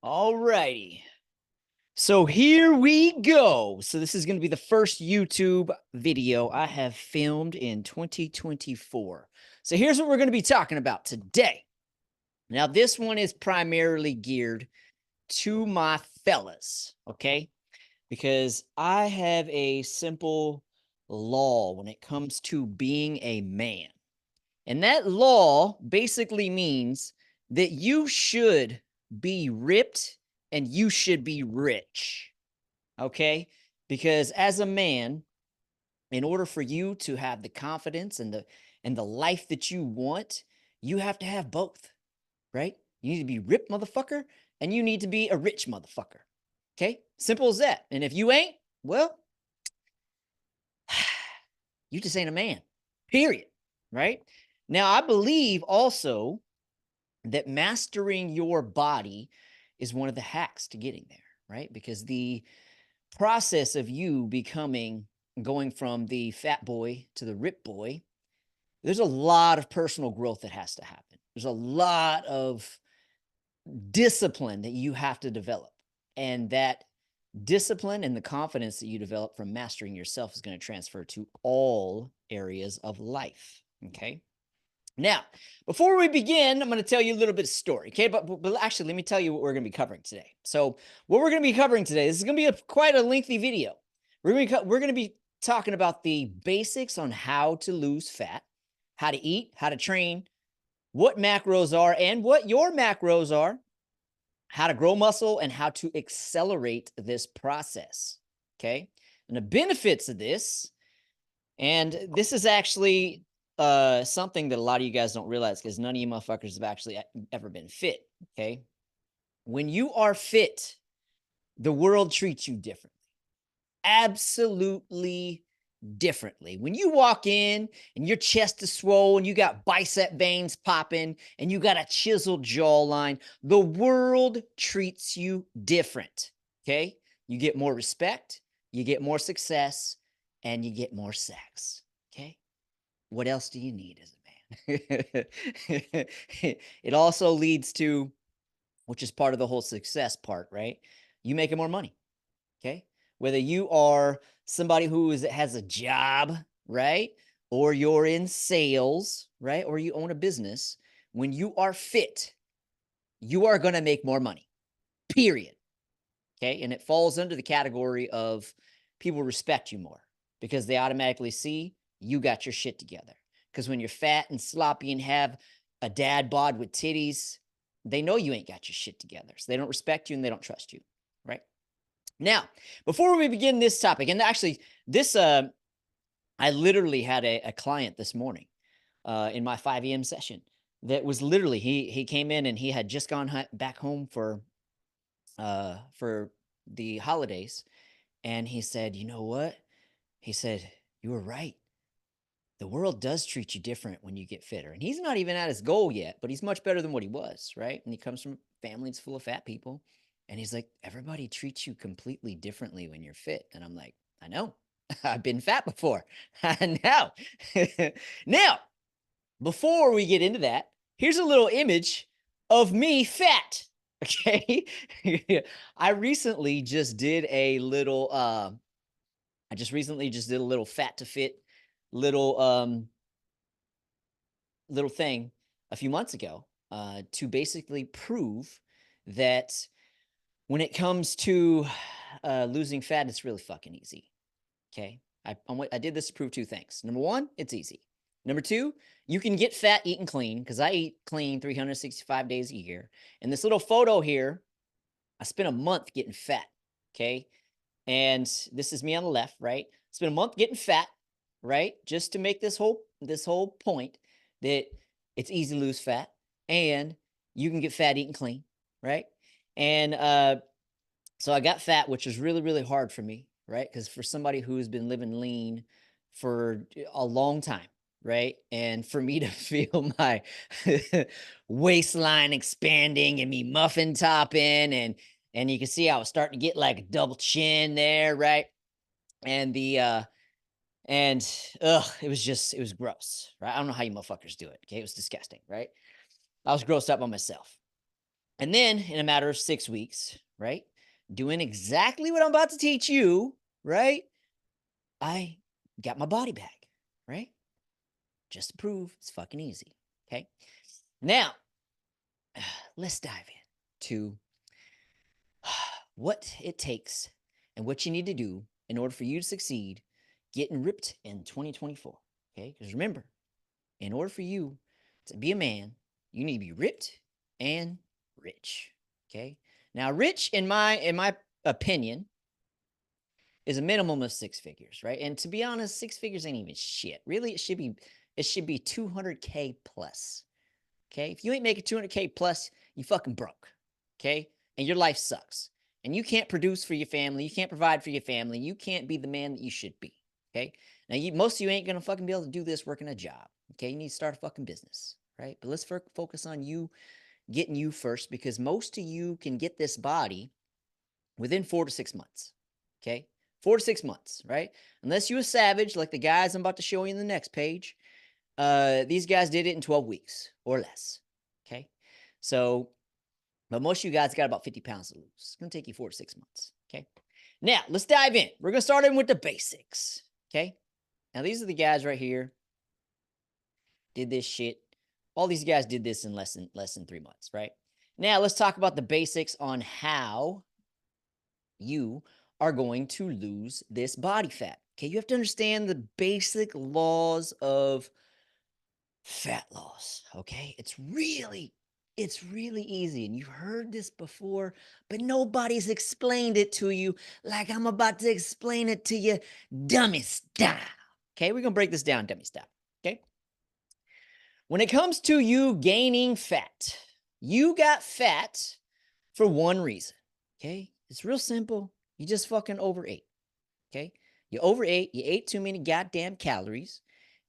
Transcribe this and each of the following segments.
All righty. So here we go. So this is going to be the first YouTube video I have filmed in 2024. So here's what we're going to be talking about today. Now, this one is primarily geared to my fellas, okay? Because I have a simple law when it comes to being a man. And that law basically means that you should be ripped and you should be rich. Okay? Because as a man, in order for you to have the confidence and the life that you want, you have to have both, right? You need to be ripped, motherfucker, and you need to be a rich motherfucker. Okay? Simple as that. And if you ain't, well, you just ain't a man. Period. Right? Now, I believe also that mastering your body is one of the hacks to getting there, right? Because the process of you going from the fat boy to the rip boy, there's a lot of personal growth that has to happen. There's a lot of discipline that you have to develop. And that discipline and the confidence that you develop from mastering yourself is going to transfer to all areas of life. Okay. Now, before we begin, I'm going to tell you a little bit of story, okay? But actually, let me tell you what we're going to be covering today. So, what we're going to be covering today, this is going to be quite a lengthy video. We're going to be talking about the basics on how to lose fat, how to eat, how to train, what macros are, and what your macros are, how to grow muscle, and how to accelerate this process, okay? And the benefits of this, and this is actually something that a lot of you guys don't realize because none of you motherfuckers have actually ever been fit, okay? When you are fit, the world treats you differently. Absolutely differently. When you walk in and your chest is swollen, you got bicep veins popping, and you got a chiseled jawline, the world treats you different, okay? You get more respect, you get more success, and you get more sex, okay? What else do you need as a man? It also leads to, which is part of the whole success part, right? You making more money, okay? Whether you are somebody who has a job, right? Or you're in sales, right? Or you own a business, when you are fit, you are going to make more money, period. Okay. And it falls under the category of people respect you more because they automatically see you got your shit together. Because when you're fat and sloppy and have a dad bod with titties, they know you ain't got your shit together. So they don't respect you and they don't trust you. Right. Now, before we begin this topic, and actually, this, I literally had a client this morning in my 5 a.m. session that was literally, he came in and he had just gone back home for the holidays. And he said, you know what? He said, you were right. The world does treat you different when you get fitter. And he's not even at his goal yet, but he's much better than what he was, right? And he comes from a family that's full of fat people. And he's like, everybody treats you completely differently when you're fit. And I'm like, I know. I've been fat before. I know. Now, before we get into that, here's a little image of me fat. Okay. I recently just did a little fat to fit little little thing a few months ago to basically prove that when it comes to losing fat, it's really fucking easy. Okay. I did this to prove two things. Number one, it's easy. Number two, you can get fat eating clean because I eat clean 365 days a year. And this little photo here, I spent a month getting fat. Okay. And this is me on the left, right? Spent a month getting fat, right? Just to make this whole point that it's easy to lose fat and you can get fat eating clean, right? And so I got fat, which was really, really hard for me, right? Because for somebody who's been living lean for a long time, right? And for me to feel my waistline expanding and me muffin topping, and you can see I was starting to get like a double chin there, right? And it was gross, right? I don't know how you motherfuckers do it. Okay, it was disgusting, right? I was grossed up on myself. And then in a matter of 6 weeks, right, doing exactly what I'm about to teach you, right, I got my body back, right? Just to prove it's fucking easy. Okay. Now, let's dive in to what it takes and what you need to do in order for you to succeed getting ripped in 2024. Okay. Because remember, in order for you to be a man, you need to be ripped and rich. Okay. Now, rich, in my opinion, is a minimum of 6 figures, right? And to be honest, 6 figures ain't even shit. Really, it should be 200K plus. Okay. If you ain't making 200K plus, you fucking broke. Okay. And your life sucks. And you can't produce for your family. You can't provide for your family. You can't be the man that you should be. Okay. Now, most of you ain't going to fucking be able to do this working a job. Okay. You need to start a fucking business. Right. But let's focus on you getting you first, because most of you can get this body within 4 to 6 months. Okay. 4 to 6 months. Right. Unless you're a savage like the guys I'm about to show you in the next page. These guys did it in 12 weeks or less. Okay. So, but most of you guys got about 50 pounds to lose. It's going to take you 4 to 6 months. Okay. Now, let's dive in. We're going to start in with the basics. Okay. Now, these are the guys right here. Did this shit. All these guys did this in less than 3 months, right? Now, let's talk about the basics on how you are going to lose this body fat. Okay. You have to understand the basic laws of fat loss. Okay. It's really easy. And you've heard this before, but nobody's explained it to you like I'm about to explain it to you, dummy style. Okay. We're going to break this down, dummy style. Okay. When it comes to you gaining fat, you got fat for one reason. Okay. It's real simple. You just fucking overate. Okay. You overate. You ate too many goddamn calories.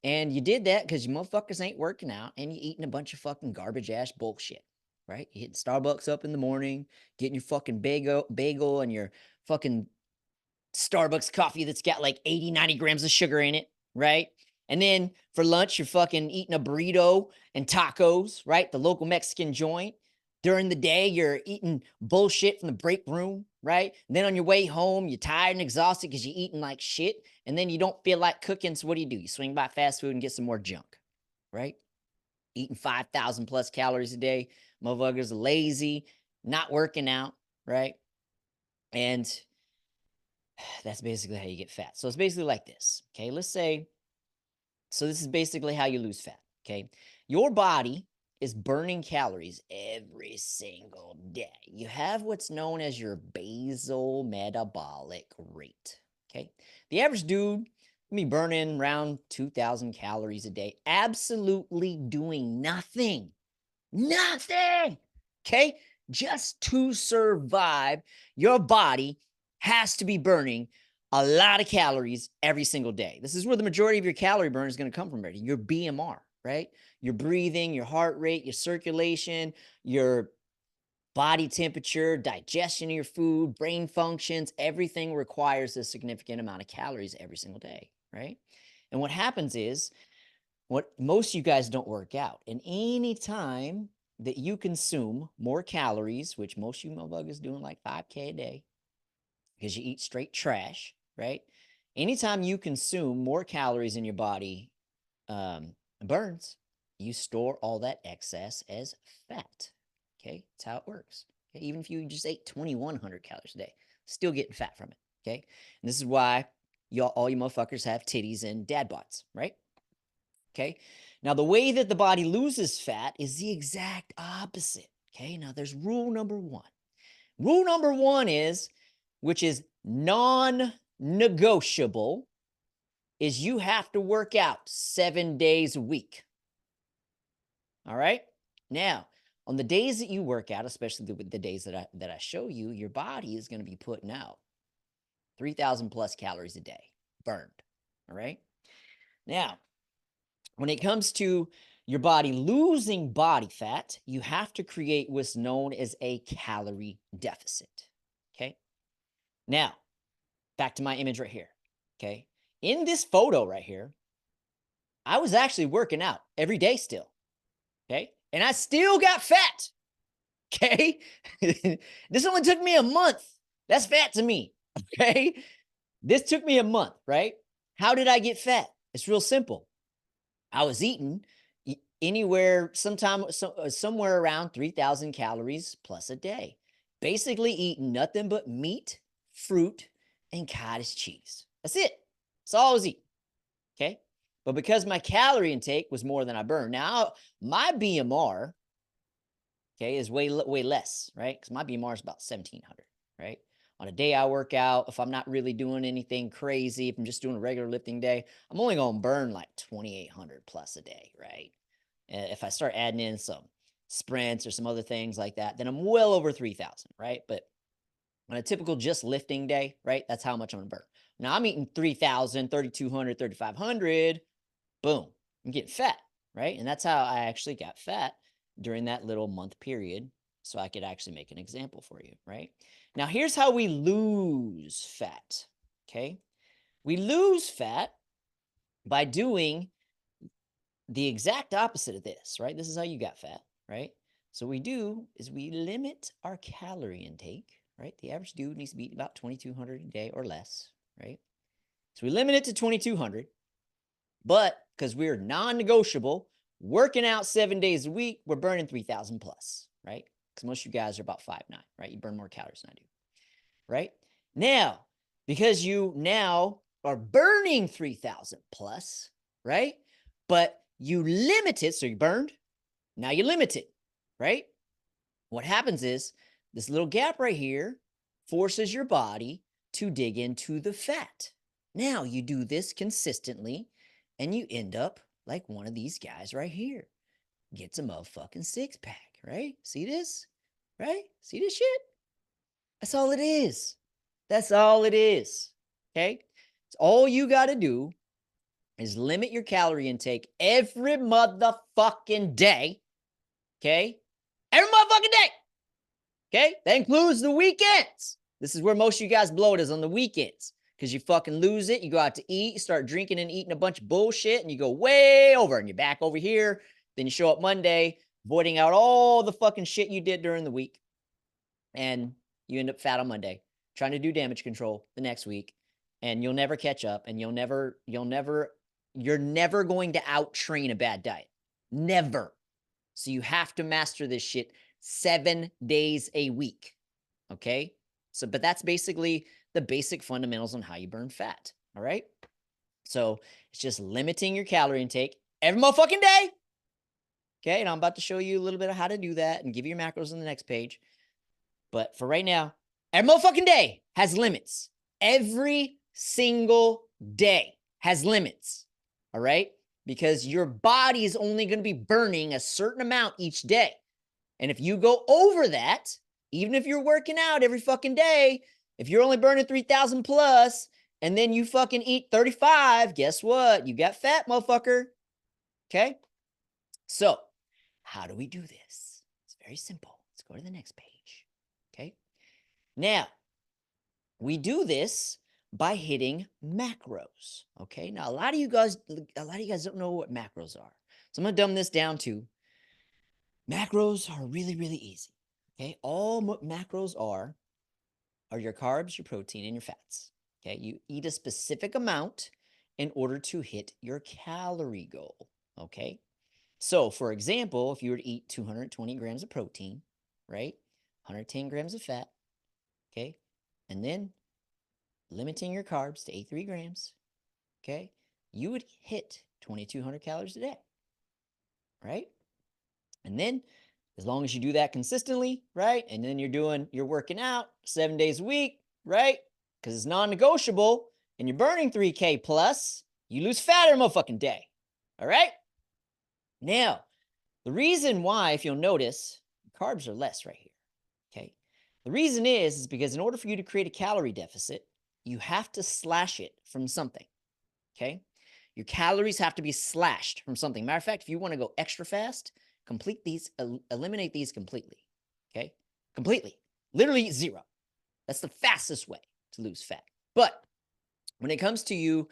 And you did that because you motherfuckers ain't working out and you eating a bunch of fucking garbage ass bullshit, right? You hitting Starbucks up in the morning, getting your fucking bagel and your fucking Starbucks coffee that's got like 80, 90 grams of sugar in it, right? And then for lunch, you're fucking eating a burrito and tacos, right? The local Mexican joint. During the day, you're eating bullshit from the break room, right? And then on your way home, you're tired and exhausted because you're eating like shit. And then you don't feel like cooking. So what do? You swing by fast food and get some more junk, right? Eating 5,000 plus calories a day. Motherfuckers are lazy, not working out, right? And that's basically how you get fat. So it's basically like this. Okay. Let's say, so this is basically how you lose fat. Okay. Your body is burning calories every single day. You have what's known as your basal metabolic rate. Okay. The average dude will be burning around 2,000 calories a day, absolutely doing nothing. Nothing. Okay. Just to survive, your body has to be burning a lot of calories every single day. This is where the majority of your calorie burn is going to come from, your BMR, right? Your breathing, your heart rate, your circulation, your body temperature, digestion of your food, brain functions, everything requires a significant amount of calories every single day, right? And what happens is, what most of you guys don't work out. And any time that you consume more calories, which most of you motherfuckers doing like 5K a day, because you eat straight trash, right? Anytime you consume more calories in your body burns, you store all that excess as fat. Okay, that's how it works. Okay? Even if you just ate 2,100 calories a day, still getting fat from it. Okay, and this is why all you motherfuckers have titties and dad bods, right? Okay. Now, the way that the body loses fat is the exact opposite. Okay. Now, there's rule number one. Rule number one is, which is non negotiable, is you have to work out 7 days a week. All right. Now, on the days that you work out, especially the days that I show you, your body is going to be putting out 3,000 plus calories a day burned. All right. Now, when it comes to your body losing body fat, you have to create what's known as a calorie deficit. Okay. Now, back to my image right here. Okay. In this photo right here, I was actually working out every day still. Okay. And I still got fat. Okay. This only took me a month. That's fat to me. Okay. This took me a month, right? How did I get fat? It's real simple. I was eating anywhere, somewhere around 3,000 calories plus a day. Basically eating nothing but meat, fruit, and cottage cheese. That's it. That's all I was eating. Okay. But because my calorie intake was more than I burned, now my BMR, okay, is way less, right? Because my BMR is about 1,700, right? On a day I work out, if I'm not really doing anything crazy, if I'm just doing a regular lifting day, I'm only going to burn like 2,800 plus a day, right? If I start adding in some sprints or some other things like that, then I'm well over 3,000, right? But on a typical just lifting day, right, that's how much I'm going to burn. Now I'm eating 3,000, 3,200, 3,500. Boom, I'm getting fat, right? And that's how I actually got fat during that little month period. So I could actually make an example for you, right? Now, here's how we lose fat, okay? We lose fat by doing the exact opposite of this, right? This is how you got fat, right? So what we do is we limit our calorie intake, right? The average dude needs to be about 2,200 a day or less, right? So we limit it to 2,200, but because we're non-negotiable, working out 7 days a week, we're burning 3,000 plus, right? Because most of you guys are about 5'9", right? You burn more calories than I do, right? Now, because you now are burning 3,000 plus, right? But you limit it, so you burned, now you limit it, right? What happens is this little gap right here forces your body to dig into the fat. Now you do this consistently and you end up like one of these guys right here. Gets a motherfucking six pack, right? See this? Right? See this shit? That's all it is. That's all it is. Okay? It's all you got to do is limit your calorie intake every motherfucking day. Okay? Every motherfucking day. Okay? That includes the weekends. This is where most of you guys blow it, is on the weekends. Because you fucking lose it. You go out to eat, you start drinking and eating a bunch of bullshit, and you go way over, and you're back over here. Then you show up Monday, voiding out all the fucking shit you did during the week. And you end up fat on Monday, trying to do damage control the next week. And you'll never catch up, and you're never going to out train a bad diet. Never. So you have to master this shit 7 days a week. Okay? So, but that's basically the basic fundamentals on how you burn fat. All right? So it's just limiting your calorie intake every motherfucking day. Okay? And I'm about to show you a little bit of how to do that and give you your macros on the next page. But for right now, every motherfucking day has limits. Every single day has limits. All right? Because your body is only going to be burning a certain amount each day. And if you go over that, even if you're working out every fucking day, if you're only burning 3,000 plus, and then you fucking eat 35, guess what? You got fat, motherfucker. Okay? So, how do we do this? It's very simple. Let's go to the next page. Okay? Now, we do this by hitting macros. Okay? Now, a lot of you guys don't know what macros are. So I'm going to dumb this down to macros are really, really easy. Okay? All macros are your carbs, your protein, and your fats. Okay? You eat a specific amount in order to hit your calorie goal. Okay? So, for example, if you were to eat 220 grams of protein, right? 110 grams of fat, okay? And then limiting your carbs to 83 grams, okay? You would hit 2,200 calories a day, right? And then as long as you do that consistently, right? And then you're working out 7 days a week, right? Because it's non-negotiable and you're burning 3K plus, you lose fat every motherfucking day. All right? Now, the reason why, if you'll notice, carbs are less right here. Okay. The reason is because in order for you to create a calorie deficit, you have to slash it from something. Okay. Your calories have to be slashed from something. Matter of fact, if you want to go extra fast, complete these, eliminate these completely. Okay. Completely. Literally zero. That's the fastest way to lose fat. But when it comes to you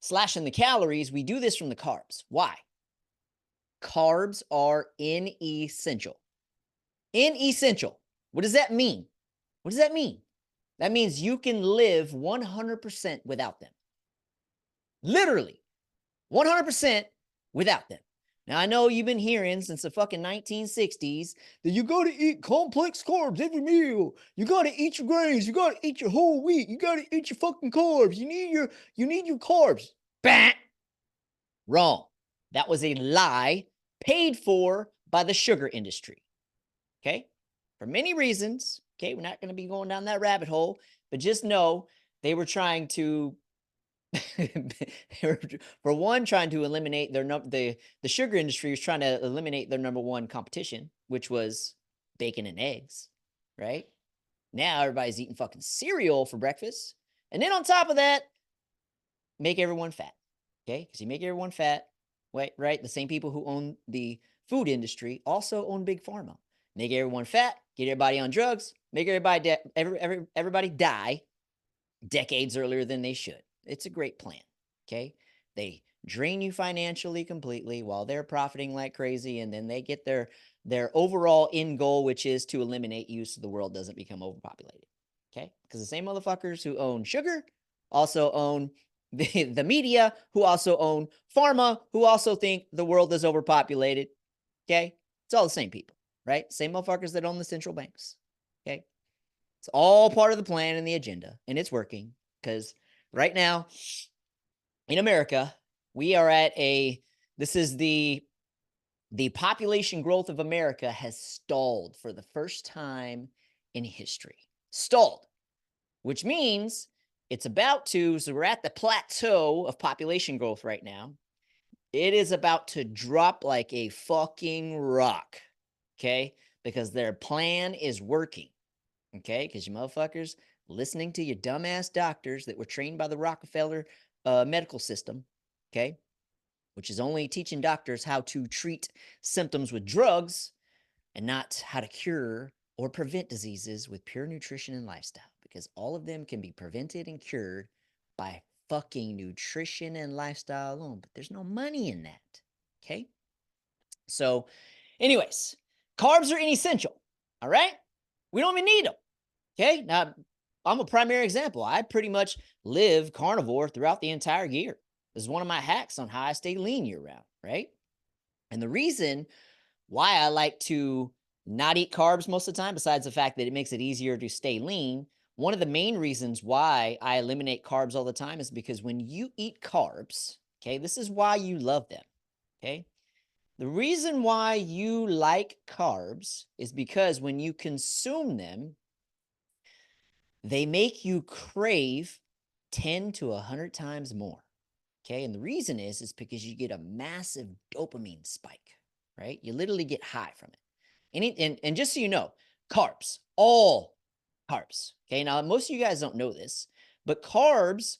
slashing the calories, we do this from the carbs. Why? Carbs are inessential. Inessential. What does that mean? What does that mean? That means you can live 100% without them. Literally, 100% without them. Now, I know you've been hearing since the fucking 1960s that you got to eat complex carbs every meal. You got to eat your grains. You got to eat your whole wheat. You got to eat your fucking carbs. You need your carbs. Bah! Wrong. That was a lie paid for by the sugar industry. Okay? For many reasons. Okay, we're not going to be going down that rabbit hole, but just know they were trying to for one, trying to eliminate their the sugar industry was trying to eliminate their number one competition, which was bacon and eggs, right? Now everybody's eating fucking cereal for breakfast. And then on top of that, make everyone fat. Okay? Because you make everyone fat, right? The same people who own the food industry also own big pharma. Make everyone fat, get everybody on drugs, make everybody die decades earlier than they should. It's a great plan. Okay? They drain you financially completely while they're profiting like crazy, and then they get their overall end goal, which is to eliminate you so the world doesn't become overpopulated. Okay? Because the same motherfuckers who own sugar also own the media, who also own pharma, who also think the world is overpopulated. Okay? It's all the same people, right? Same motherfuckers that own the central banks. Okay? It's all part of the plan and the agenda, and it's working because right now in America, we are at this is the population growth of America has stalled for the first time in history. Stalled, which means it's about to, so we're at the plateau of population growth right now. It is about to drop like a fucking rock, okay? Because their plan is working. Okay, because you motherfuckers listening to your dumbass doctors that were trained by the Rockefeller medical system, okay, which is only teaching doctors how to treat symptoms with drugs and not how to cure or prevent diseases with pure nutrition and lifestyle, because all of them can be prevented and cured by fucking nutrition and lifestyle alone, but there's no money in that, okay? So, anyways, carbs are inessential, all right? We don't even need them. Okay, now I'm a primary example. I pretty much live carnivore throughout the entire year. This is one of my hacks on how I stay lean year round, right? And the reason why I like to not eat carbs most of the time, besides the fact that it makes it easier to stay lean, one of the main reasons why I eliminate carbs all the time is because when you eat carbs, okay, this is why you love them, okay? The reason why you like carbs is because when you consume them, they make you crave 10 to 100 times more. Okay. And the reason is because you get a massive dopamine spike, right? You literally get high from it. And just so you know, carbs, all carbs. Okay. Now, most of you guys don't know this, but carbs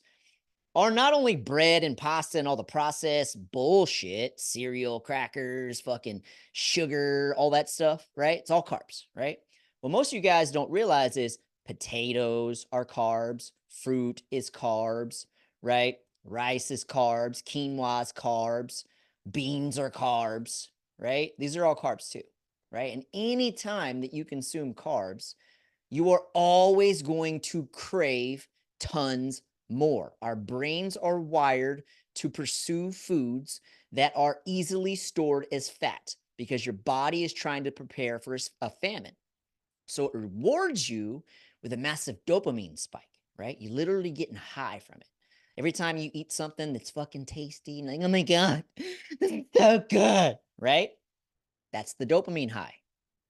are not only bread and pasta and all the processed bullshit, cereal, crackers, fucking sugar, all that stuff, right? It's all carbs, right? What most of you guys don't realize is potatoes are carbs, fruit is carbs, right? Rice is carbs, quinoa is carbs, beans are carbs, right? These are all carbs too, right? And any time that you consume carbs, you are always going to crave tons more. Our brains are wired to pursue foods that are easily stored as fat because your body is trying to prepare for a famine. So it rewards you with a massive dopamine spike, right? You literally getting high from it. Every time you eat something that's fucking tasty, like, oh my God, this is so good, right? That's the dopamine high,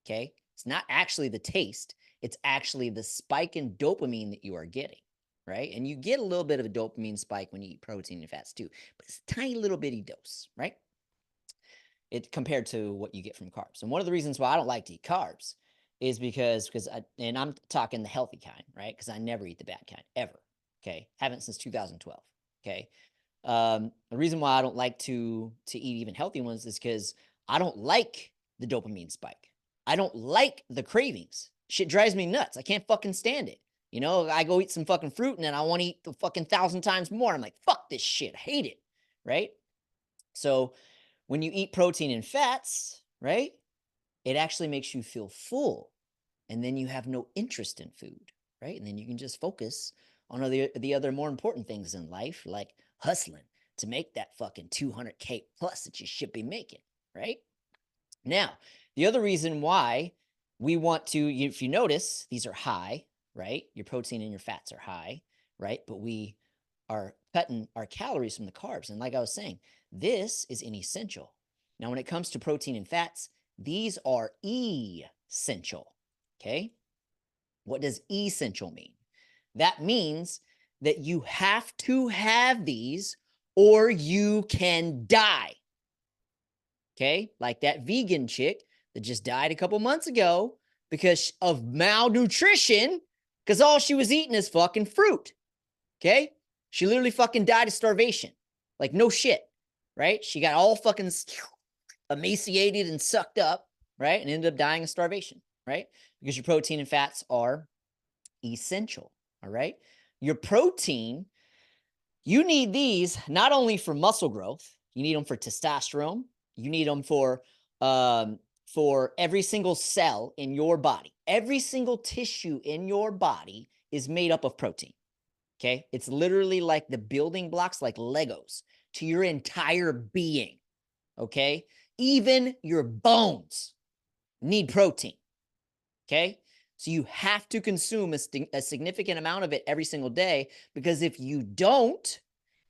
okay? It's not actually the taste, it's actually the spike in dopamine that you are getting, right? And you get a little bit of a dopamine spike when you eat protein and fats too, but it's a tiny little bitty dose, right? It compared to what you get from carbs. And one of the reasons why I don't like to eat carbs is because and I'm talking the healthy kind, right? Because I never eat the bad kind ever. Okay, haven't since 2012. Okay, the reason why I don't like to eat even healthy ones is because I don't like the dopamine spike. I don't like the cravings. Shit drives me nuts. I can't fucking stand it. You know, I go eat some fucking fruit and then I want to eat the fucking 1,000 times more. I'm like, fuck this shit. I hate it. Right? So when you eat protein and fats, right? it actually makes you feel full. And then you have no interest in food, right? And then you can just focus on the other more important things in life, like hustling to make that fucking 200K plus that you should be making, right? Now, the other reason why we want to, if you notice, these are high, right? Your protein and your fats are high, right? But we are cutting our calories from the carbs. And like I was saying, this is an essential. Now, when it comes to protein and fats, these are essential. Okay. What does essential mean? That means that you have to have these or you can die. Okay. Like that vegan chick that just died a couple months ago because of malnutrition, because all she was eating is fucking fruit. Okay. She literally fucking died of starvation. Like, no shit. Right. She got all fucking emaciated and sucked up. Right. And ended up dying of starvation. Right. Because your protein and fats are essential. All right. Your protein, you need these not only for muscle growth, you need them for testosterone, you need them for every single cell in your body. Every single tissue in your body is made up of protein. Okay. It's literally like the building blocks, like Legos, to your entire being. Okay. Even your bones need protein. Okay. So you have to consume a significant amount of it every single day, because if you don't,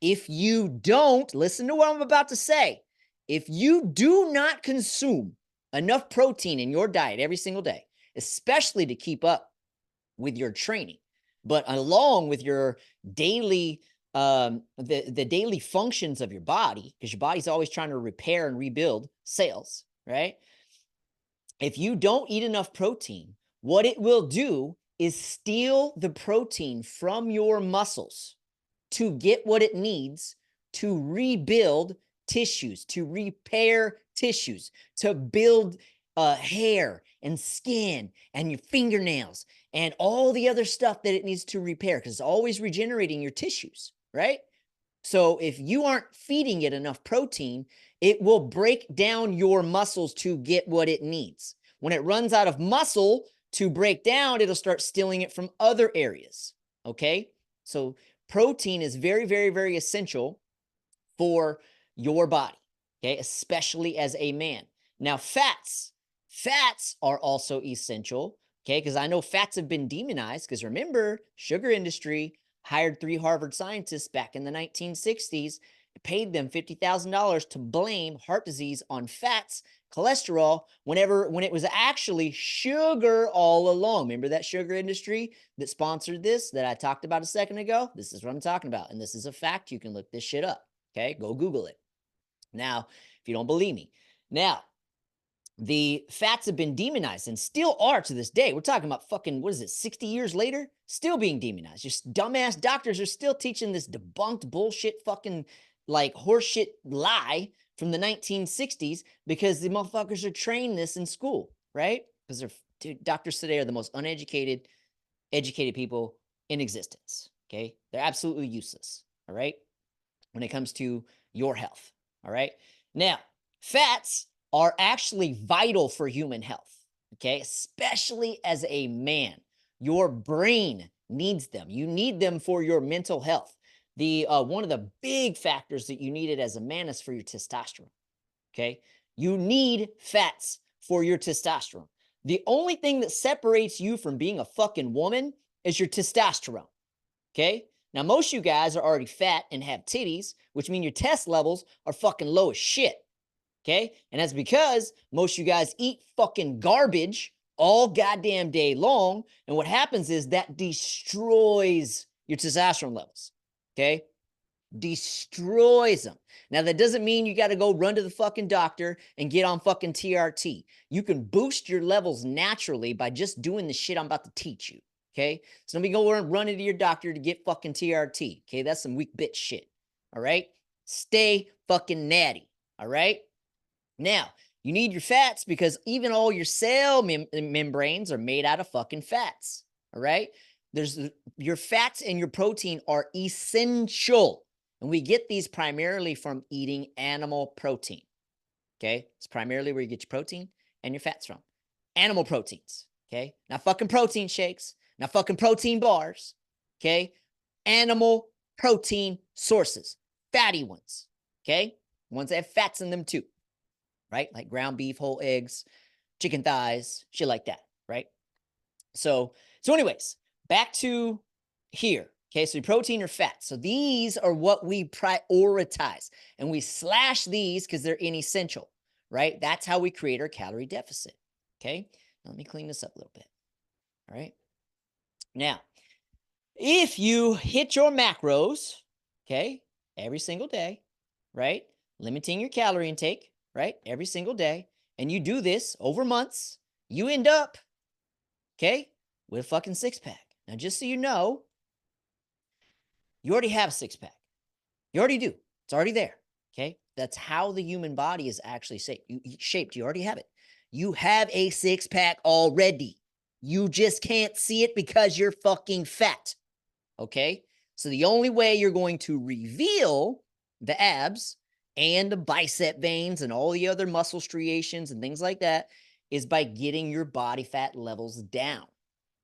listen to what I'm about to say. If you do not consume enough protein in your diet every single day, especially to keep up with your training, but along with your daily the daily functions of your body, because your body's always trying to repair and rebuild cells, right? If you don't eat enough protein, what it will do is steal the protein from your muscles to get what it needs to rebuild tissues, to repair tissues, to build hair and skin and your fingernails and all the other stuff that it needs to repair, because it's always regenerating your tissues, right? So if you aren't feeding it enough protein, it will break down your muscles to get what it needs. When it runs out of muscle to break down, it'll start stealing it from other areas. Okay. So protein is very, very, very essential for your body. Okay. Especially as a man. Now, fats are also essential. Okay. Because I know fats have been demonized, because remember, sugar industry hired 3 Harvard scientists back in the 1960s, paid them $50,000 to blame heart disease on fats, cholesterol, when it was actually sugar all along. Remember that sugar industry that sponsored this that I talked about a second ago? This is what I'm talking about. And this is a fact. You can look this shit up. Okay, go Google it. Now, if you don't believe me. Now, the fats have been demonized and still are to this day. We're talking about fucking, 60 years later? Still being demonized. Just dumbass doctors are still teaching this debunked bullshit fucking like horseshit lie from the 1960s, because the motherfuckers are trained this in school, right? Because doctors today are the most educated people in existence, okay? They're absolutely useless, all right? When it comes to your health, all right? Now, fats are actually vital for human health, okay? Especially as a man. Your brain needs them. You need them for your mental health. One of the big factors that you need it as a man is for your testosterone, okay? You need fats for your testosterone. The only thing that separates you from being a fucking woman is your testosterone, okay? Now, most of you guys are already fat and have titties, which mean your test levels are fucking low as shit. Okay. And that's because most of you guys eat fucking garbage all goddamn day long. And what happens is that destroys your testosterone levels. Okay. Destroys them. Now, that doesn't mean you got to go run to the fucking doctor and get on fucking TRT. You can boost your levels naturally by just doing the shit I'm about to teach you. Okay. So don't be going running to your doctor to get fucking TRT. Okay. That's some weak bitch shit. All right. Stay fucking natty. All right. Now, you need your fats because even all your cell membranes are made out of fucking fats. All right. Your fats and your protein are essential. And we get these primarily from eating animal protein. Okay. It's primarily where you get your protein. and your fats from? Animal proteins, okay? Not fucking protein shakes, not fucking protein bars, okay? Animal protein sources, fatty ones, okay? Ones that have fats in them too, right? Like ground beef, whole eggs, chicken thighs, shit like that, right? So anyways, back to here. Okay, so protein or fat. So these are what we prioritize, and we slash these because they're inessential, right? That's how we create our calorie deficit. Okay, let me clean this up a little bit. All right. Now, if you hit your macros, okay, every single day, right? Limiting your calorie intake, right? Every single day, and you do this over months, you end up, okay, with a fucking six pack. Now, just so you know, you already have a six pack. You already do. It's already there. Okay. That's how the human body is actually shaped. You already have it. You have a six pack already. You just can't see it because you're fucking fat. Okay. So the only way you're going to reveal the abs and the bicep veins and all the other muscle striations and things like that is by getting your body fat levels down.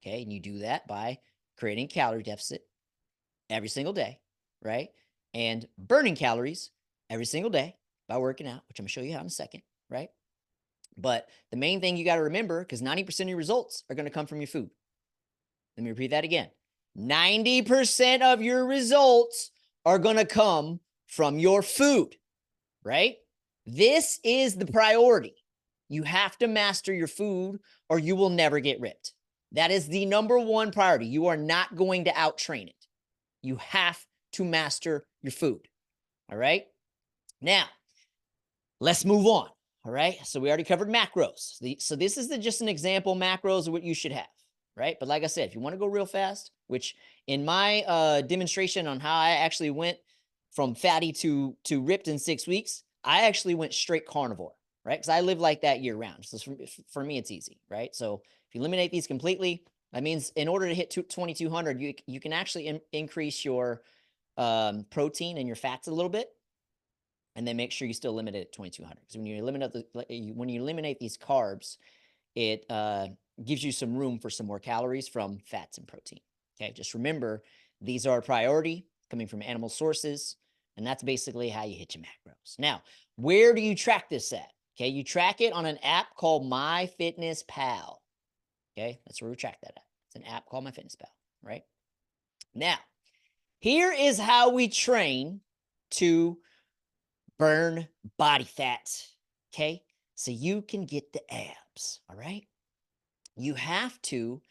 Okay. And you do that by creating calorie deficit every single day, right? And burning calories every single day by working out, which I'm gonna show you how in a second, right? But the main thing you got to remember, because 90% of your results are going to come from your food. Let me repeat that again. 90% of your results are going to come from your food, right? This is the priority. You have to master your food or you will never get ripped. That is the number one priority. You are not going to out-train it. You have to master your food. All right. Now, let's move on. All right. So we already covered macros. So this is just an example macros of what you should have. Right. But like I said, if you want to go real fast, which in my demonstration on how I actually went from fatty to ripped in 6 weeks, I actually went straight carnivore. Right. Because I live like that year round. So for me, it's easy. Right. So if you eliminate these completely, that means in order to hit 2,200, you can actually increase your protein and your fats a little bit, and then make sure you still limit it at 2,200. Because when you eliminate these carbs, it gives you some room for some more calories from fats and protein. Okay, just remember these are a priority coming from animal sources, and that's basically how you hit your macros. Now, where do you track this at? Okay, you track it on an app called MyFitnessPal. Okay, that's where we track that at. It's an app called MyFitnessPal, right? Now, here is how we train to burn body fat, okay? So you can get the abs, all right? You have to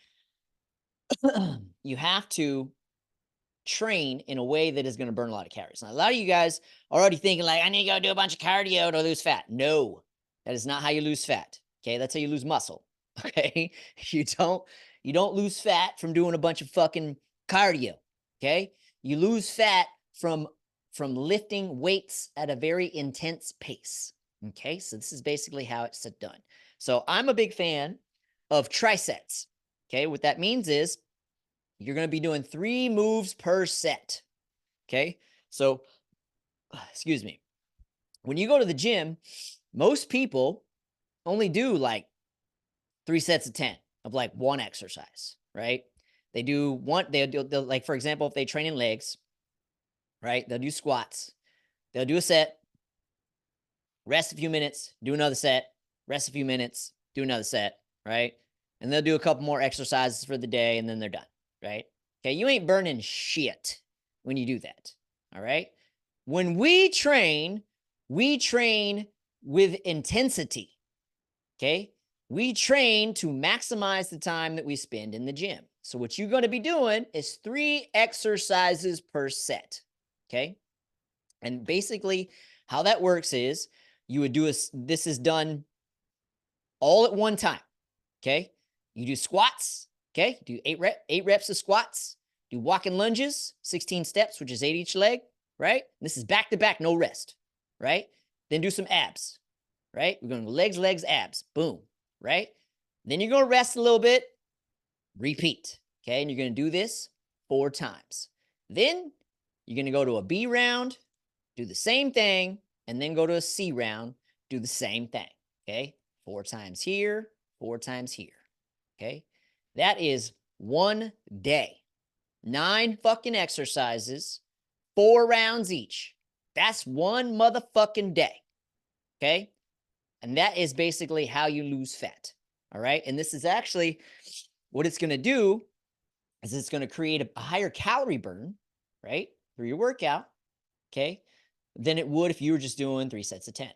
train in a way that is going to burn a lot of calories. Now, a lot of you guys are already thinking like, I need to go do a bunch of cardio to lose fat. No, that is not how you lose fat. Okay, that's how you lose muscle. Okay, you don't lose fat from doing a bunch of fucking cardio. Okay, you lose fat from lifting weights at a very intense pace. Okay, so this is basically how it's done. So I'm a big fan of trisets. Okay, what that means is you're going to be doing 3 moves per set. Okay, so excuse me. When you go to the gym, most people only do like 3 sets of 10 of like one exercise, right? They do one, they'll like, for example, if they train in legs, right? They'll do squats. They'll do a set, rest a few minutes, do another set, rest a few minutes, do another set, right? And they'll do a couple more exercises for the day and then they're done, right? Okay, you ain't burning shit when you do that, all right? When we train with intensity, okay? We train to maximize the time that we spend in the gym. So what you're going to be doing is 3 exercises per set, okay? And basically how that works is you would do this is done all at one time, okay? You do squats, okay? Do 8 reps of squats. Do walking lunges, 16 steps, which is 8 each leg, right? This is back to back, no rest, right? Then do some abs, right? We're going to legs, abs, boom, right? Then you're going to rest a little bit, repeat, okay? And you're going to do this 4 times. Then you're going to go to a B round, do the same thing, and then go to a C round, do the same thing, okay? 4 times here, 4 times here. Okay. That is 1 day. 9 fucking exercises, 4 rounds each. That's 1 motherfucking day. Okay. And that is basically how you lose fat. All right. And this is actually what it's going to do is it's going to create a higher calorie burn, right, through your workout. Okay. Than it would if you were just doing 3 sets of 10,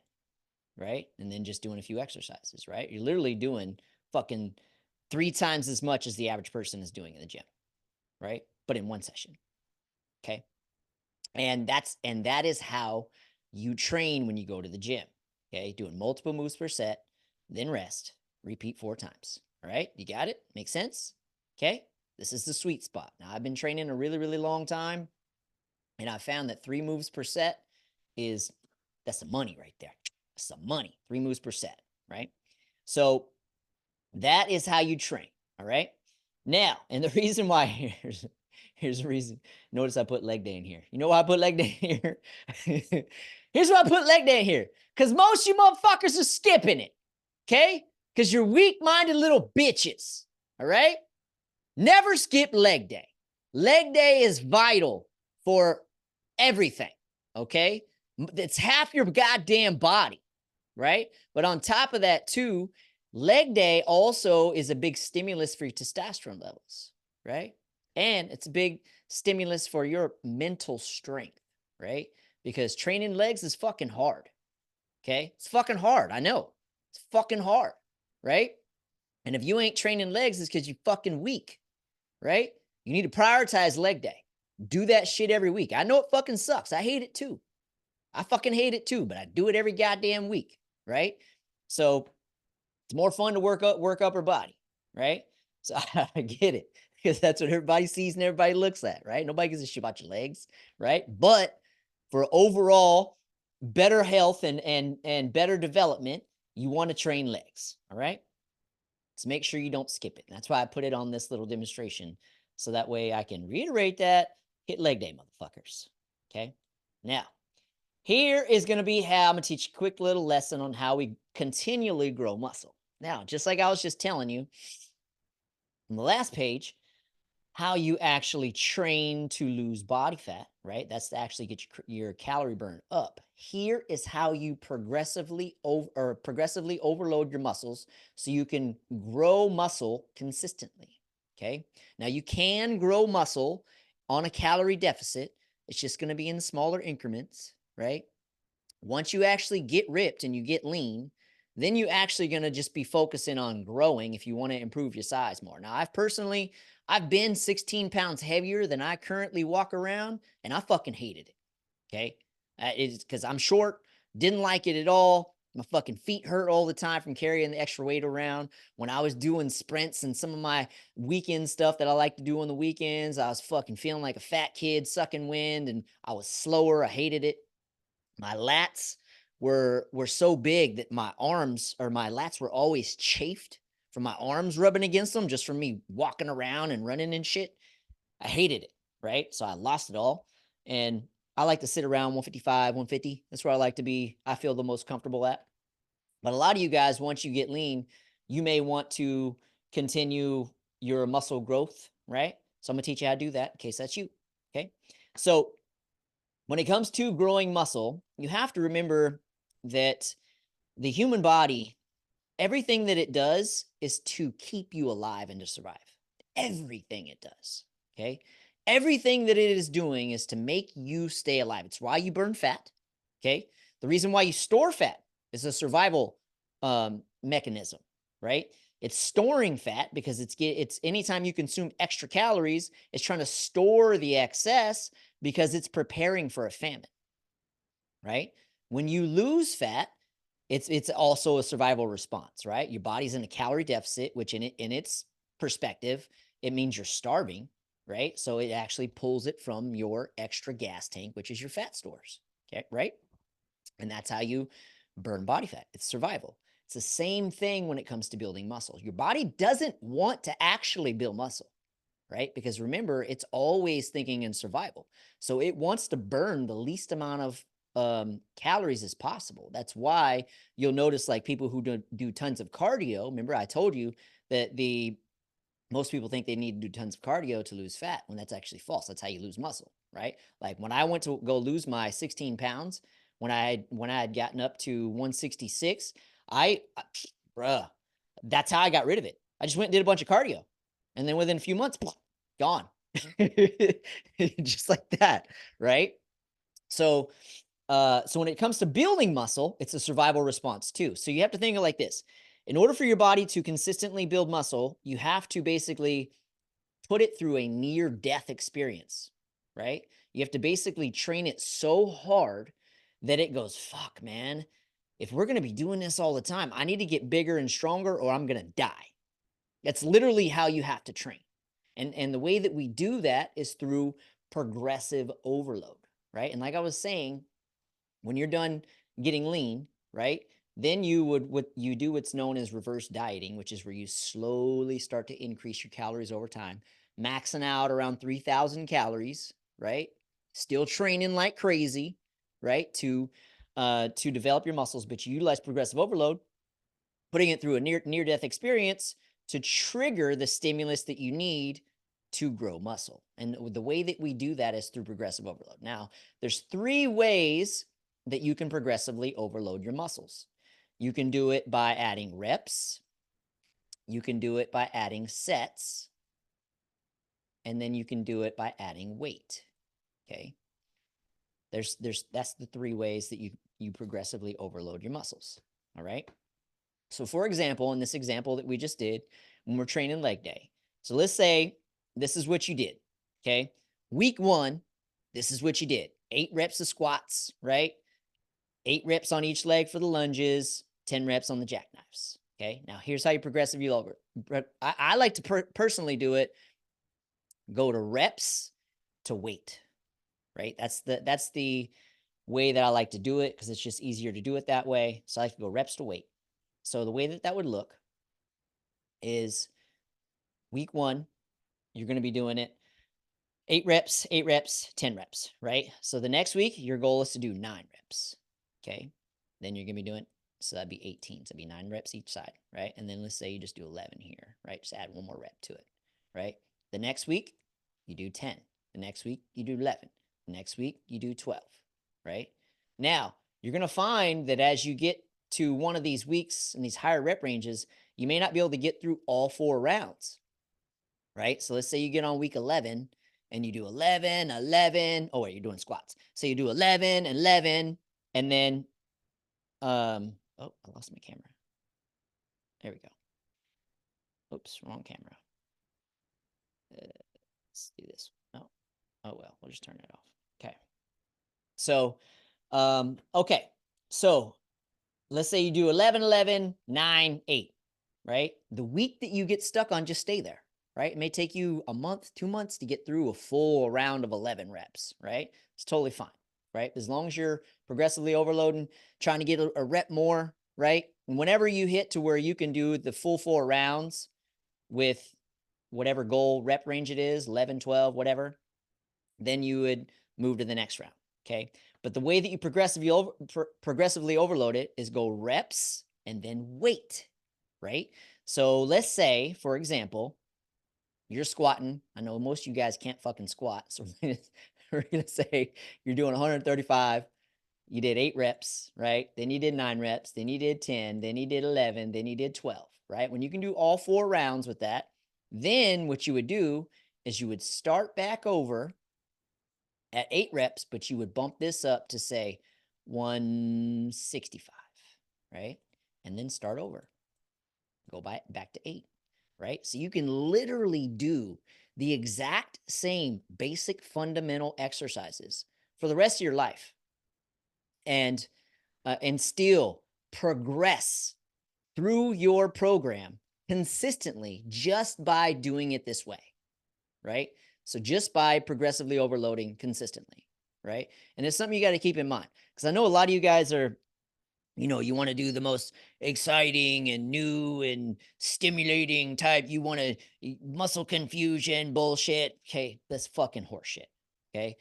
right? And then just doing a few exercises, right? You're literally doing fucking 3 times as much as the average person is doing in the gym, right? But in one session. Okay. And that is how you train when you go to the gym. Okay. Doing multiple moves per set, then rest, repeat 4 times. All right. You got it? Makes sense? Okay. This is the sweet spot. Now, I've been training a really, really long time, and I found that 3 moves per set that's the money right there. That's the money. 3 moves per set, right? So that is how you train. All right. Now, and the reason why here's the reason. Notice I put leg day in here. You know why I put leg day here? Here's why I put leg day in here. Because most of you motherfuckers are skipping it. Okay? Because you're weak-minded little bitches. All right? Never skip leg day. Leg day is vital for everything. Okay? It's half your goddamn body. Right? But on top of that, too, leg day also is a big stimulus for your testosterone levels. Right? And it's a big stimulus for your mental strength, right? Because training legs is fucking hard. Okay? It's fucking hard. I know. It's fucking hard, right? And if you ain't training legs, it's because you fucking weak, right? You need to prioritize leg day. Do that shit every week. I know it fucking sucks. I hate it too. I fucking hate it too, but I do it every goddamn week, right? So it's more fun to work upper body, right? So I get it, because that's what everybody sees and everybody looks at, right? Nobody gives a shit about your legs, right? But for overall better health and better development, you want to train legs, all right? So make sure you don't skip it. And that's why I put it on this little demonstration, so that way I can reiterate that. Hit leg day, motherfuckers. Okay? Now, here is going to be how I'm going to teach a quick little lesson on how we continually grow muscle. Now, just like I was just telling you on the last page, how you actually train to lose body fat, right? That's to actually get your calorie burn up. Here is how you progressively overload your muscles so you can grow muscle consistently. Okay. Now, you can grow muscle on a calorie deficit. It's just going to be in smaller increments, right? Once you actually get ripped and you get lean, then you actually going to just be focusing on growing if you want to improve your size more. Now, I've been 16 pounds heavier than I currently walk around, and I fucking hated it. Okay. It's because I'm short, didn't like it at all. My fucking feet hurt all the time from carrying the extra weight around. When I was doing sprints and some of my weekend stuff that I like to do on the weekends, I was fucking feeling like a fat kid sucking wind, and I was slower. I hated it. My lats were so big that my lats were always chafed from my arms rubbing against them, just from me walking around and running and shit. I hated it, right? So I lost it all. And I like to sit around 155, 150. That's where I like to be. I feel the most comfortable at. But a lot of you guys, once you get lean, you may want to continue your muscle growth, right? So I'm going to teach you how to do that in case that's you. Okay. So when it comes to growing muscle, you have to remember that the human body, everything that it does is to keep you alive and to survive. Everything it does. Okay. Everything that it is doing is to make you stay alive. It's why you burn fat. Okay. The reason why you store fat is a survival mechanism, right? It's storing fat because it's anytime you consume extra calories, it's trying to store the excess because it's preparing for a famine, right? When you lose fat, it's also a survival response, right? Your body's in a calorie deficit, which in its perspective, it means you're starving, right? So it actually pulls it from your extra gas tank, which is your fat stores, okay, right? And that's how you burn body fat. It's survival. It's the same thing when it comes to building muscle. Your body doesn't want to actually build muscle, right? Because remember, it's always thinking in survival. So it wants to burn the least amount calories as possible. That's why you'll notice like people who do tons of cardio. Remember, I told you that most people think they need to do tons of cardio to lose fat, when that's actually false. That's how you lose muscle, right? Like when I went to go lose my 16 pounds, when I had gotten up to 166, bruh, that's how I got rid of it. I just went and did a bunch of cardio, and then within a few months, gone, just like that, right? So, so when it comes to building muscle, it's a survival response too. So you have to think of it like this: in order for your body to consistently build muscle, you have to basically put it through a near death experience, right? You have to basically train it so hard that it goes, fuck, man, if we're going to be doing this all the time, I need to get bigger and stronger or I'm going to die. That's literally how you have to train. And the way that we do that is through progressive overload, right? And like I was saying, when you're done getting lean, right, then you do what's known as reverse dieting, which is where you slowly start to increase your calories over time, maxing out around 3,000 calories, right? Still training like crazy, right, to develop your muscles, but you utilize progressive overload, putting it through a near death experience to trigger the stimulus that you need to grow muscle. And the way that we do that is through progressive overload. Now, there's 3 ways that you can progressively overload your muscles. You can do it by adding reps, you can do it by adding sets, and then you can do it by adding weight. Okay. That's the 3 ways that you progressively overload your muscles. All right. So for example, in this example that we just did, when we're training leg day, so let's say this is what you did. Okay. Week 1, this is what you did: 8 reps of squats, right? 8 reps on each leg for the lunges, 10 reps on the jackknives. Okay. Now here's how you progressively over. I like to personally do it. Go to reps to weight, right? That's the way that I like to do it, because it's just easier to do it that way. So I like to go reps to weight. So the way that would look is week 1, you're going to be doing it 8 reps, 10 reps, right? So the next week, your goal is to do 9 reps. Okay. Then you're going to be doing, so that'd be 18. So that'd be 9 reps each side, right? And then let's say you just do 11 here, right? Just add one more rep to it, right? The next week, you do 10. The next week, you do 11. The next week, you do 12, right? Now, you're going to find that as you get to one of these weeks and these higher rep ranges, you may not be able to get through all 4 rounds, right? So let's say you get on week 11 and you do 11, 11. Oh, wait, you're doing squats. So you do 11, 11, and then, oh, I lost my camera. There we go. Oops, wrong camera. Let's do this. Oh well, we'll just turn it off. Okay. So, okay. So let's say you do 11, 11, 9, 8, right? The week that you get stuck on, just stay there, right? It may take you a month, 2 months to get through a full round of 11 reps, right? It's totally fine, right? As long as you're progressively overloading, trying to get a rep more, right? And whenever you hit to where you can do the full 4 rounds with whatever goal rep range it is, 11, 12, whatever, then you would move to the next round, okay? But the way that you progressively overload it is go reps and then weight, right? So let's say, for example, you're squatting. I know most of you guys can't fucking squat. So we're going to say you're doing 135. You did 8 reps, right? Then you did 9 reps. Then you did 10. Then you did 11. Then you did 12, right? When you can do all 4 rounds with that, then what you would do is you would start back over at 8 reps, but you would bump this up to say 165, right? And then start over. Go back to 8, right? So you can literally do the exact same basic fundamental exercises for the rest of your life and still progress through your program consistently just by doing it this way, right? So just by progressively overloading consistently, right? And it's something you got to keep in mind, because I know a lot of you guys are, you want to do the most exciting and new and stimulating type. You want to muscle confusion bullshit. Okay, that's fucking horseshit. Okay,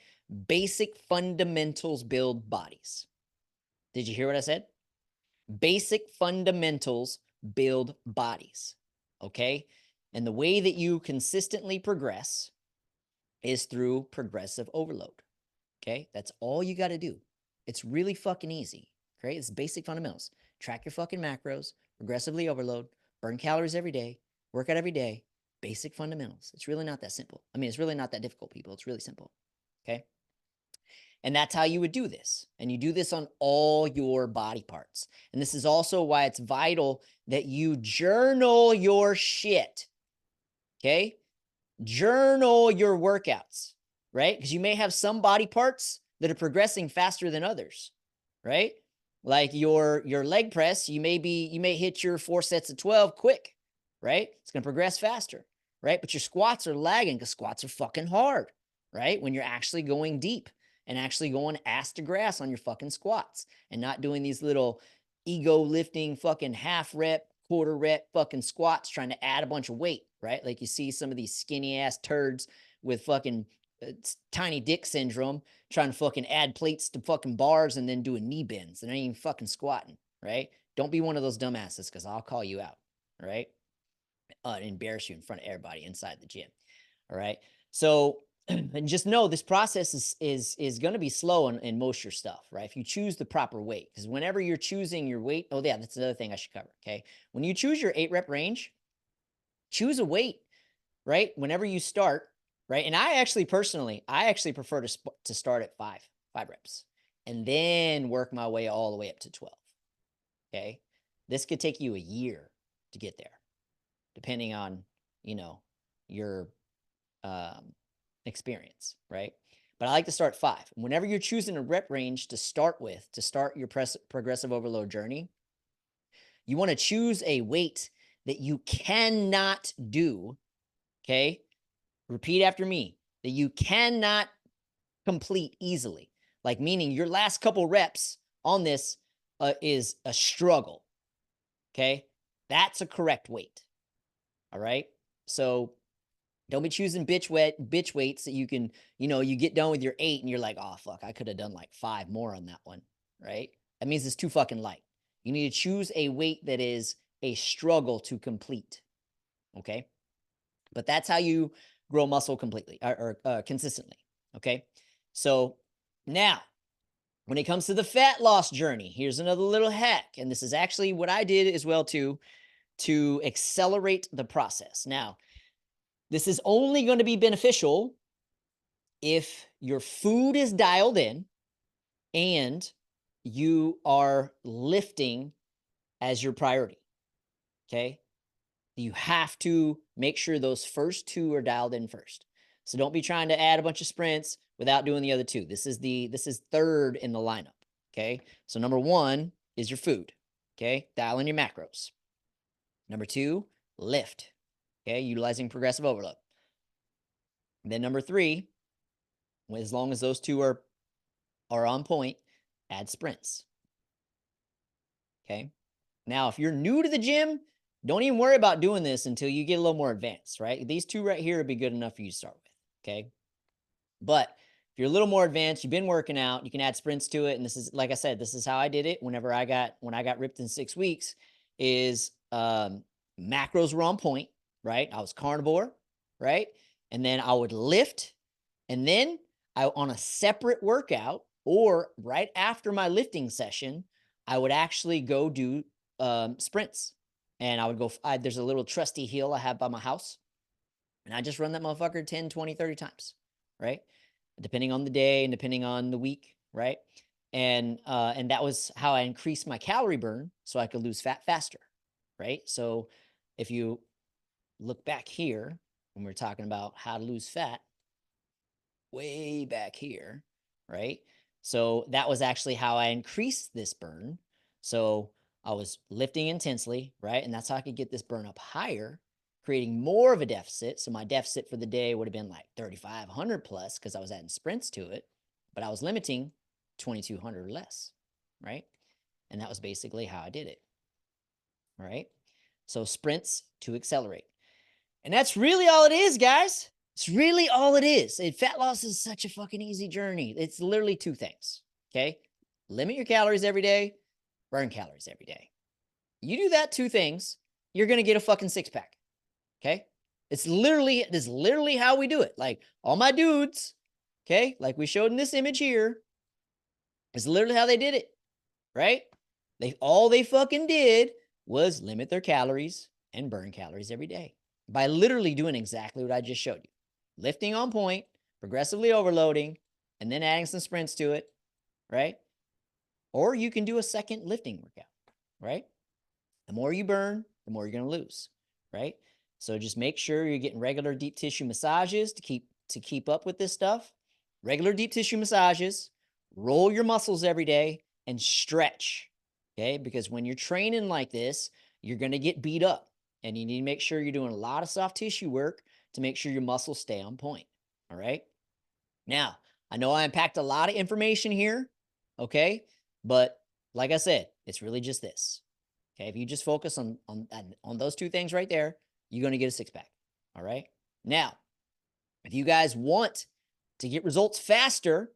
Basic fundamentals build bodies. Did you hear what I said? Basic fundamentals build bodies. Okay? And the way that you consistently progress is through progressive overload. Okay? That's all you got to do. It's really fucking easy. Okay? It's basic fundamentals. Track your fucking macros, progressively overload, burn calories every day, work out every day. Basic fundamentals. It's really not that simple. I mean, it's really not that difficult, people. It's really simple. Okay? And that's how you would do this. And you do this on all your body parts. And this is also why it's vital that you journal your shit. Okay? Journal your workouts, right? Because you may have some body parts that are progressing faster than others, right? Like your leg press, you may hit your 4 sets of 12 quick, right? It's going to progress faster, right? But your squats are lagging because squats are fucking hard, right? When you're actually going deep and actually going ass to grass on your fucking squats and not doing these little ego lifting fucking half rep, quarter rep fucking squats trying to add a bunch of weight, right? Like you see some of these skinny ass turds with fucking tiny dick syndrome trying to fucking add plates to fucking bars and then doing knee bends. They're not even fucking squatting, right? Don't be one of those dumbasses because I'll call you out, right? And embarrass you in front of everybody inside the gym, all right? So and just know this process is going to be slow in most of your stuff, right? If you choose the proper weight, because whenever you're choosing your weight, oh yeah, that's another thing I should cover. Okay, when you choose your 8 rep range, choose a weight, right? Whenever you start, right? And I actually personally, prefer to start at 5 reps, and then work my way all the way up to 12. Okay, this could take you a year to get there, depending on your experience, right? But I like to start 5. Whenever you're choosing a rep range to start with, to start your progressive overload journey, you want to choose a weight that you cannot do, okay? Repeat after me, that you cannot complete easily. Like meaning your last couple reps on this is a struggle, okay? That's a correct weight, all right? So don't be choosing bitch weights that you can, you get done with your 8 and you're like, oh, fuck, I could have done like 5 more on that one, right? That means it's too fucking light. You need to choose a weight that is a struggle to complete, okay? But that's how you grow muscle completely or consistently, okay? So now, when it comes to the fat loss journey, here's another little hack. And this is actually what I did as well too, to accelerate the process. Now, this is only going to be beneficial if your food is dialed in and you are lifting as your priority. Okay. You have to make sure those first 2 are dialed in first. So don't be trying to add a bunch of sprints without doing the other 2. This is third in the lineup. Okay. So number 1 is your food. Okay. Dial in your macros. Number 2, lift. Okay. Utilizing progressive overload. And then number 3, as long as those 2 are on point, add sprints. Okay. Now, if you're new to the gym, don't even worry about doing this until you get a little more advanced, right? These 2 right here would be good enough for you to start with. Okay. But if you're a little more advanced, you've been working out, you can add sprints to it. And this is, like I said, this is how I did it when I got ripped in 6 weeks is macros were on point, right? I was carnivore, right? And then I would lift, and then on a separate workout or right after my lifting session, I would actually go do sprints. And I would go, there's a little trusty hill I have by my house. And I just run that motherfucker 10, 20, 30 times, right? Depending on the day and depending on the week, right? And that was how I increased my calorie burn so I could lose fat faster, right? So if you look back here, when we're talking about how to lose fat, way back here, right? So that was actually how I increased this burn. So I was lifting intensely, right? And that's how I could get this burn up higher, creating more of a deficit. So my deficit for the day would have been like 3,500 plus because I was adding sprints to it, but I was limiting 2,200 or less, right? And that was basically how I did it, right? So sprints to accelerate. And that's really all it is, guys. It's really all it is. And fat loss is such a fucking easy journey. It's literally two things. Okay. Limit your calories every day, burn calories every day. You do that two things, you're going to get a fucking six pack. Okay. This is literally how we do it. Like all my dudes, okay, like we showed in this image here, is literally how they did it, right? All they fucking did was limit their calories and burn calories every day by literally doing exactly what I just showed you. Lifting on point, progressively overloading, and then adding some sprints to it, right? Or you can do a second lifting workout, right? The more you burn, the more you're going to lose, right? So just make sure you're getting regular deep tissue massages to keep up with this stuff. Regular deep tissue massages, roll your muscles every day, and stretch. Okay? Because when you're training like this, you're going to get beat up, and you need to make sure you're doing a lot of soft tissue work to make sure your muscles stay on point. All right? Now, I know I unpacked a lot of information here, okay? But like I said, it's really just this. Okay, if you just focus on those two things right there, you're going to get a six pack. All right. Now, if you guys want to get results faster,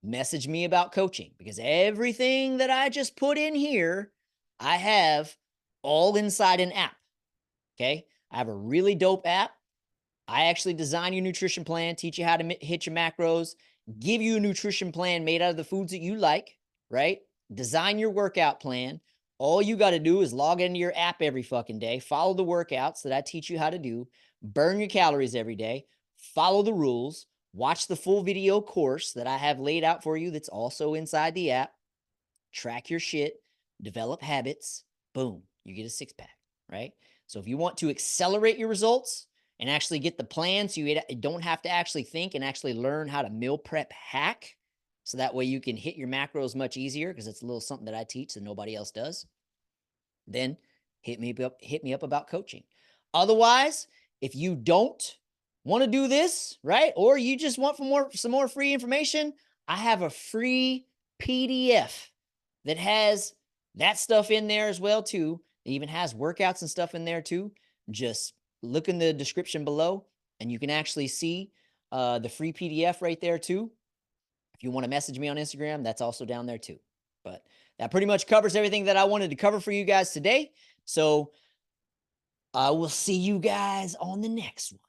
message me about coaching, because everything that I just put in here, I have all inside an app. Okay, I have a really dope app. I actually design your nutrition plan, teach you how to hit your macros, give you a nutrition plan made out of the foods that you like, right? Design your workout plan. All you got to do is log into your app every fucking day, follow the workouts that I teach you how to do, burn your calories every day, follow the rules, watch the full video course that I have laid out for you that's also inside the app, track your shit, develop habits, boom, you get a six pack, right? So if you want to accelerate your results and actually get the plan so you don't have to actually think and actually learn how to meal prep hack, so that way you can hit your macros much easier, because it's a little something that I teach that nobody else does, then hit me up about coaching. Otherwise, if you don't want to do this, right, or you just want some more free information, I have a free PDF that has that stuff in there as well too. It even has workouts and stuff in there too. Just look in the description below and you can actually see the free PDF right there too. If you want to message me on Instagram, that's also down there too. But that pretty much covers everything that I wanted to cover for you guys today. So I will see you guys on the next one.